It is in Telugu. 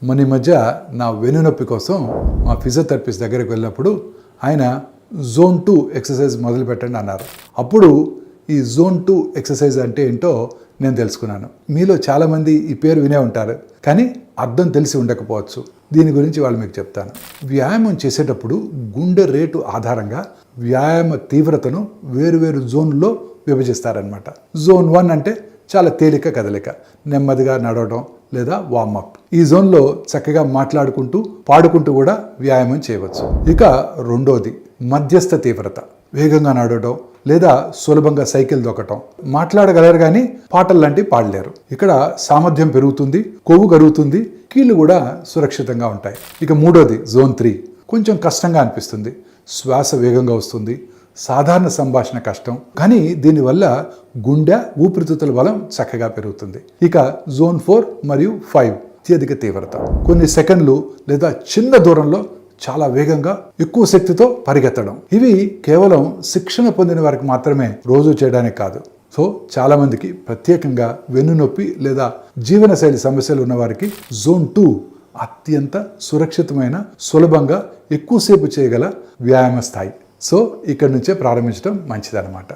మన ఈ మధ్య నా వెన్నునొప్పి కోసం మా ఫిజియోథెరపిస్ట్ దగ్గరికి వెళ్ళినప్పుడు ఆయన జోన్ 2 ఎక్సర్సైజ్ మొదలు పెట్టండి అన్నారు. అప్పుడు ఈ జోన్ 2 ఎక్సర్సైజ్ అంటే ఏంటో నేను తెలుసుకున్నాను. మీలో చాలామంది ఈ పేరు వినే ఉంటారు, కానీ అర్థం తెలిసి ఉండకపోవచ్చు. దీని గురించి వాళ్ళు మీకు చెప్తాను. వ్యాయామం చేసేటప్పుడు గుండె రేటు ఆధారంగా వ్యాయామ తీవ్రతను వేరువేరు జోన్లో విభజిస్తారనమాట. జోన్ 1 అంటే చాలా తేలిక కదలిక, నెమ్మదిగా నడవడం లేదా వార్మప్. ఈ జోన్లో చక్కగా మాట్లాడుకుంటూ పాడుకుంటూ కూడా వ్యాయామం చేయవచ్చు. ఇక రెండోది మధ్యస్థ తీవ్రత, వేగంగా నడవడం లేదా సులభంగా సైకిల్ దొక్కటం. మాట్లాడగలరు కానీ పాటలు లాంటివి పాడలేరు. ఇక్కడ సామర్థ్యం పెరుగుతుంది, కొవ్వు కరుగుతుంది, కీళ్ళు కూడా సురక్షితంగా ఉంటాయి. ఇక మూడోది జోన్ 3, కొంచెం కష్టంగా అనిపిస్తుంది, శ్వాస వేగంగా వస్తుంది, సాధారణ సంభాషణ కష్టం, కానీ దీనివల్ల గుండె ఊపిరితిత్తుల బలం చక్కగా పెరుగుతుంది. ఇక జోన్ 4 మరియు 5 అత్యధిక తీవ్రత, కొన్ని సెకండ్లు లేదా చిన్న దూరంలో చాలా వేగంగా ఎక్కువ శక్తితో పరిగెత్తడం. ఇవి కేవలం శిక్షణ పొందిన వారికి మాత్రమే రోజు చేయడానికి కాదు. సో చాలా మందికి, ప్రత్యేకంగా వెన్నునొప్పి లేదా జీవనశైలి సమస్యలు ఉన్న వారికి జోన్ 2 అత్యంత సురక్షితమైన, సులభంగా ఎక్కువసేపు చేయగల వ్యాయామ స్థాయి. సో ఇక్కడి నుంచే ప్రారంభించడం మంచిదన్నమాట.